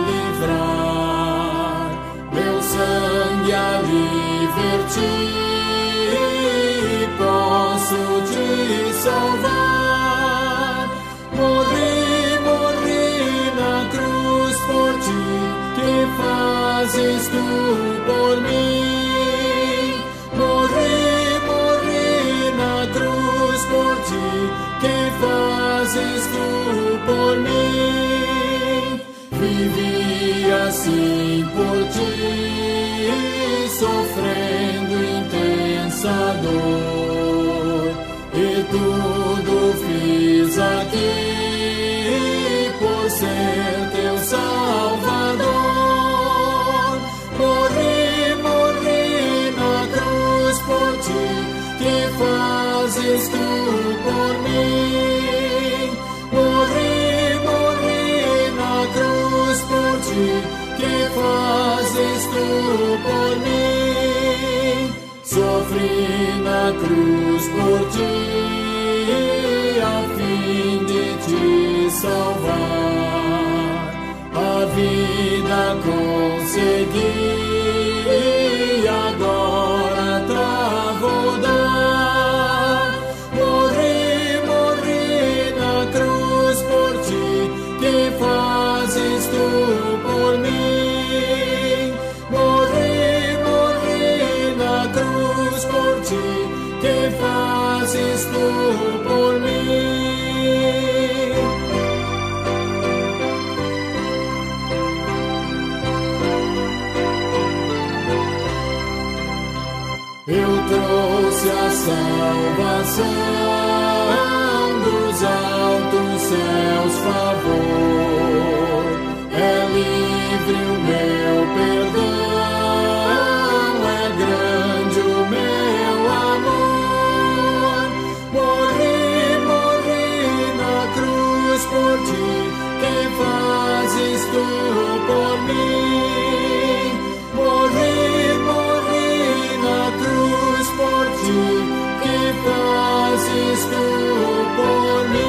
livrar, meu sangue ali verti, posso te salvar. Morri na cruz por ti, que fazes tu por mim? Morri na cruz por ti, que fazes tu por mim? Vivi assim por ti, sofrendo intensa dor, e tudo fiz aqui por ser teu Salvador. Morri na cruz por ti, que fazes tu por mim? Morri na cruz por ti, que fazes tu por mim? Sofri na cruz por ti, a fim de te salvar. A vida consegui, agora vou dar. Morri na cruz por ti, que fazes tu por mim? Morri na cruz por ti, que fazes tu por mim? Eu trouxe a salvação dos altos céus, favor. É livre o meu perdão, é grande o meu amor. Morri na cruz por ti, que fazes tu por mim? Morri na cruz por ti, que fazes tu por mim?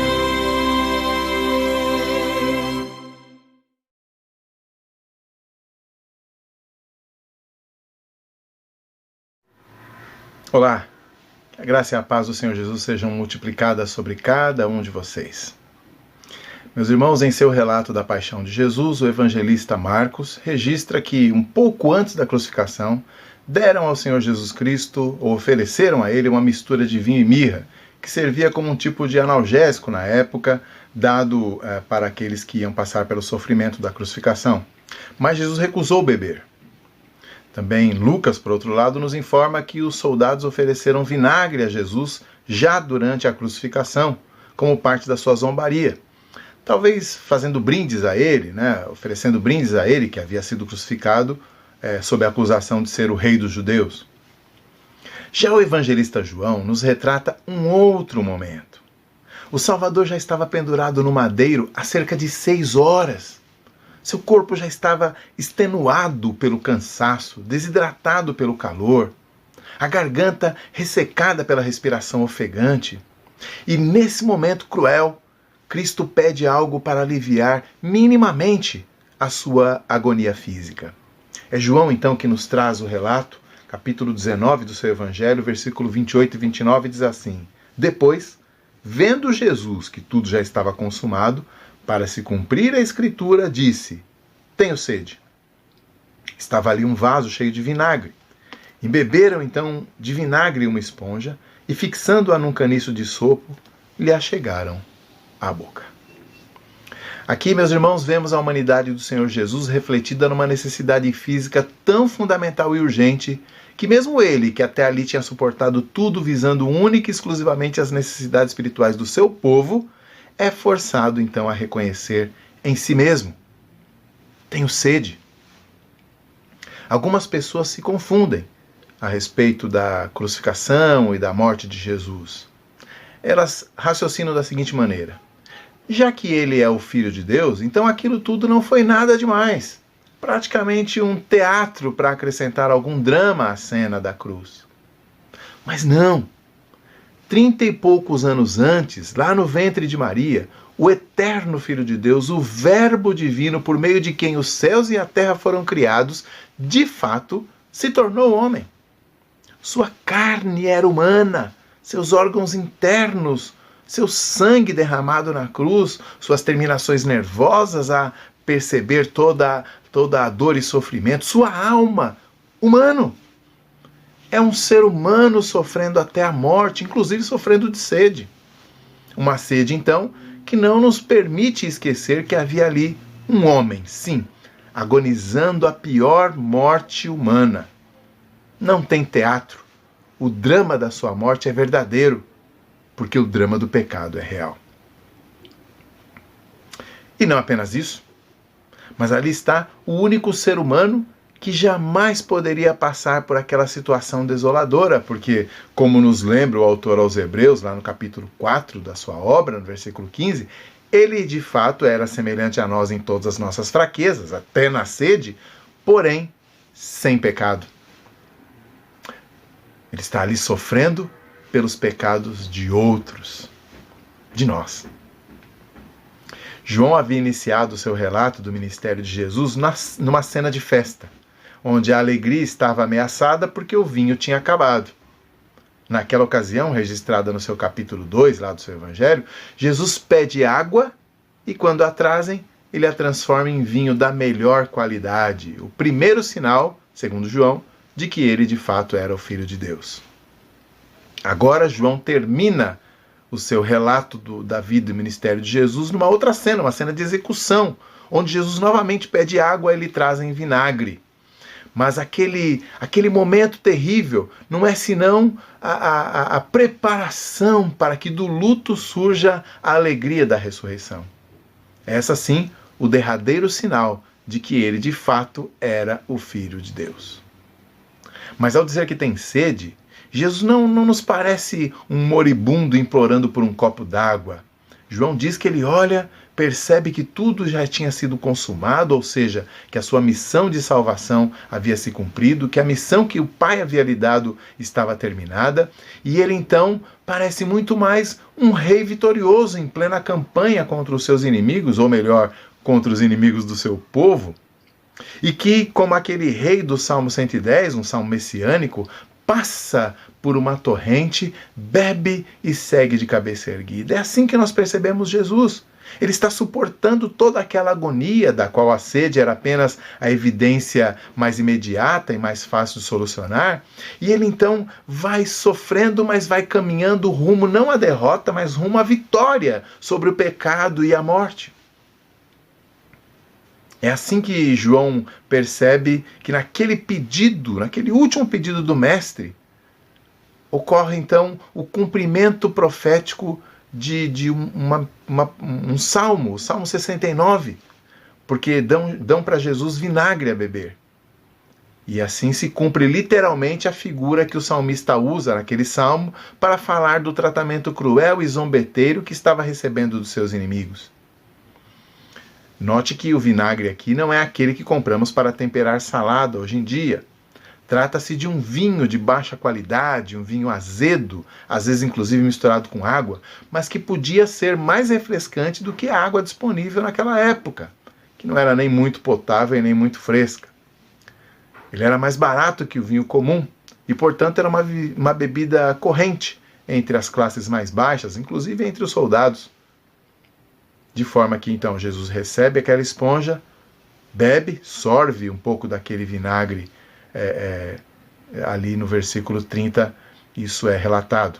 Olá, que a graça e a paz do Senhor Jesus sejam multiplicadas sobre cada um de vocês. Meus irmãos, em seu relato da paixão de Jesus, o evangelista Marcos registra que, um pouco antes da crucificação, deram ao Senhor Jesus Cristo, ou ofereceram a ele, uma mistura de vinho e mirra, que servia como um tipo de analgésico na época, dado para aqueles que iam passar pelo sofrimento da crucificação. Mas Jesus recusou beber. Também Lucas, por outro lado, nos informa que os soldados ofereceram vinagre a Jesus já durante a crucificação, como parte da sua zombaria. Talvez fazendo brindes a ele, oferecendo brindes a ele, que havia sido crucificado, sob a acusação de ser o rei dos judeus. Já o evangelista João nos retrata um outro momento. O Salvador já estava pendurado no madeiro há cerca de 6 horas. Seu corpo já estava extenuado pelo cansaço, desidratado pelo calor, a garganta ressecada pela respiração ofegante. E nesse momento cruel, Cristo pede algo para aliviar minimamente a sua agonia física. É João, então, que nos traz o relato, capítulo 19 do seu Evangelho, versículo 28 e 29, diz assim: Depois, vendo Jesus que tudo já estava consumado, para se cumprir a Escritura, disse: Tenho sede. Estava ali um vaso cheio de vinagre. Embeberam, então, de vinagre uma esponja e, fixando-a num caniço de sopo, lhe achegaram à boca. Aqui, meus irmãos, vemos a humanidade do Senhor Jesus refletida numa necessidade física tão fundamental e urgente que mesmo ele, que até ali tinha suportado tudo visando única e exclusivamente as necessidades espirituais do seu povo, é forçado então a reconhecer em si mesmo: tenho sede. Algumas pessoas se confundem a respeito da crucificação e da morte de Jesus. Elas raciocinam da seguinte maneira: já que ele é o Filho de Deus, então aquilo tudo não foi nada demais. Praticamente um teatro para acrescentar algum drama à cena da cruz. Mas não! 30 e poucos anos antes, lá no ventre de Maria, o eterno Filho de Deus, o Verbo divino, por meio de quem os céus e a terra foram criados, de fato se tornou homem. Sua carne era humana, seus órgãos internos, seu sangue derramado na cruz, suas terminações nervosas a perceber toda a dor e sofrimento, sua alma, humano. É um ser humano sofrendo até a morte, inclusive sofrendo de sede. Uma sede, então, que não nos permite esquecer que havia ali um homem, sim, agonizando a pior morte humana. Não tem teatro. O drama da sua morte é verdadeiro, porque o drama do pecado é real. E não apenas isso, mas ali está o único ser humano que jamais poderia passar por aquela situação desoladora, porque, como nos lembra o autor aos Hebreus, lá no capítulo 4 da sua obra, no versículo 15, ele de fato era semelhante a nós em todas as nossas fraquezas, até na sede, porém sem pecado. Ele está ali sofrendo pelos pecados de outros, de nós. João havia iniciado o seu relato do ministério de Jesus numa cena de festa, onde a alegria estava ameaçada porque o vinho tinha acabado. Naquela ocasião, registrada no seu capítulo 2, lá do seu evangelho, Jesus pede água e, quando a trazem, ele a transforma em vinho da melhor qualidade. O primeiro sinal, segundo João, de que ele de fato era o Filho de Deus. Agora João termina o seu relato da vida e ministério de Jesus numa outra cena, uma cena de execução, onde Jesus novamente pede água e ele traz em vinagre. Mas aquele momento terrível não é senão a preparação para que do luto surja a alegria da ressurreição. Essa sim, o derradeiro sinal de que ele de fato era o Filho de Deus. Mas ao dizer que tem sede, Jesus não nos parece um moribundo implorando por um copo d'água. João diz que ele olha, percebe que tudo já tinha sido consumado, ou seja, que a sua missão de salvação havia se cumprido, que a missão que o Pai havia lhe dado estava terminada, e ele então parece muito mais um rei vitorioso em plena campanha contra os seus inimigos, ou melhor, contra os inimigos do seu povo, e que, como aquele rei do Salmo 110, um salmo messiânico, passa por uma torrente, bebe e segue de cabeça erguida. É assim que nós percebemos Jesus. Ele está suportando toda aquela agonia da qual a sede era apenas a evidência mais imediata e mais fácil de solucionar. E ele então vai sofrendo, mas vai caminhando rumo não à derrota, mas rumo à vitória sobre o pecado e a morte. É assim que João percebe que naquele último pedido do Mestre, ocorre então o cumprimento profético de um salmo, o Salmo 69, porque dão para Jesus vinagre a beber. E assim se cumpre literalmente a figura que o salmista usa naquele salmo para falar do tratamento cruel e zombeteiro que estava recebendo dos seus inimigos. Note que o vinagre aqui não é aquele que compramos para temperar salada hoje em dia. Trata-se de um vinho de baixa qualidade, um vinho azedo, às vezes inclusive misturado com água, mas que podia ser mais refrescante do que a água disponível naquela época, que não era nem muito potável e nem muito fresca. Ele era mais barato que o vinho comum e, portanto, era uma bebida corrente entre as classes mais baixas, inclusive entre os soldados. De forma que, então, Jesus recebe aquela esponja, bebe, sorve um pouco daquele vinagre. Ali no versículo 30, isso é relatado.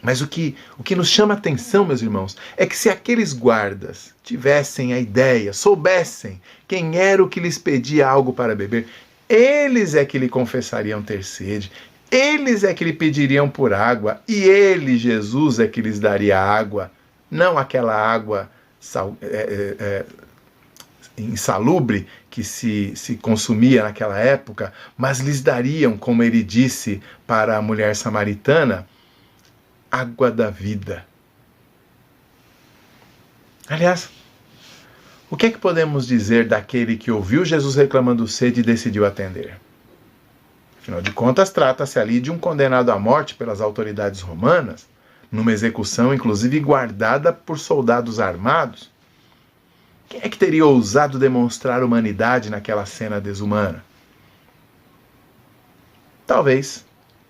Mas o que nos chama a atenção, meus irmãos, é que se aqueles guardas tivessem a ideia, soubessem quem era o que lhes pedia algo para beber, eles é que lhe confessariam ter sede, eles é que lhe pediriam por água, e ele, Jesus, é que lhes daria água, não aquela água insalubre que se consumia naquela época, mas lhes dariam, como ele disse para a mulher samaritana, água da vida. Aliás, o que é que podemos dizer daquele que ouviu Jesus reclamando sede e decidiu atender? Afinal de contas, trata-se ali de um condenado à morte pelas autoridades romanas. numa execução, inclusive guardada por soldados armados. Quem é que teria ousado demonstrar humanidade naquela cena desumana? Talvez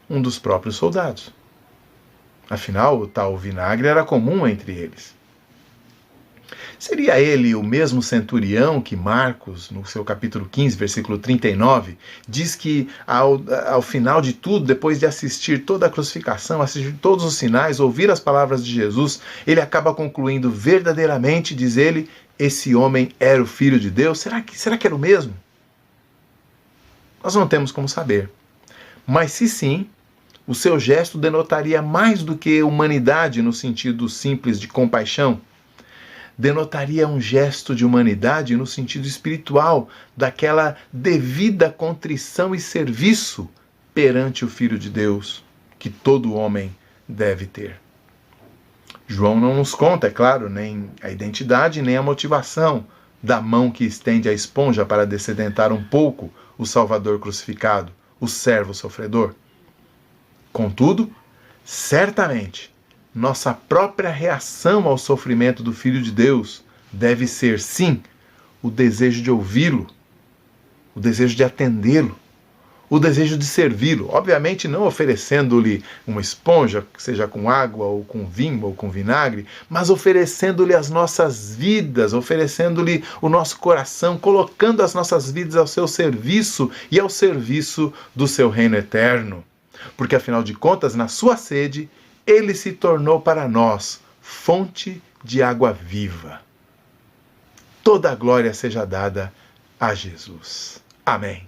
um dos próprios soldados. Afinal, o tal vinagre era comum entre eles. Seria ele o mesmo centurião que Marcos, no seu capítulo 15, versículo 39, diz que ao final de tudo, depois de assistir toda a crucificação, assistir todos os sinais, ouvir as palavras de Jesus, ele acaba concluindo verdadeiramente, diz ele, esse homem era o Filho de Deus? Será que era o mesmo? Nós não temos como saber. Mas se sim, o seu gesto denotaria mais do que humanidade no sentido simples de compaixão. Denotaria um gesto de humanidade no sentido espiritual, daquela devida contrição e serviço perante o Filho de Deus, que todo homem deve ter. João não nos conta, é claro, nem a identidade, nem a motivação da mão que estende a esponja para descedentar um pouco o Salvador crucificado, o servo sofredor. Contudo, certamente, nossa própria reação ao sofrimento do Filho de Deus deve ser, sim, o desejo de ouvi-lo, o desejo de atendê-lo, o desejo de servi-lo. Obviamente não oferecendo-lhe uma esponja, seja com água ou com vinho ou com vinagre, mas oferecendo-lhe as nossas vidas, oferecendo-lhe o nosso coração, colocando as nossas vidas ao seu serviço e ao serviço do seu reino eterno. Porque, afinal de contas, na sua sede, ele se tornou para nós fonte de água viva. Toda a glória seja dada a Jesus. Amém.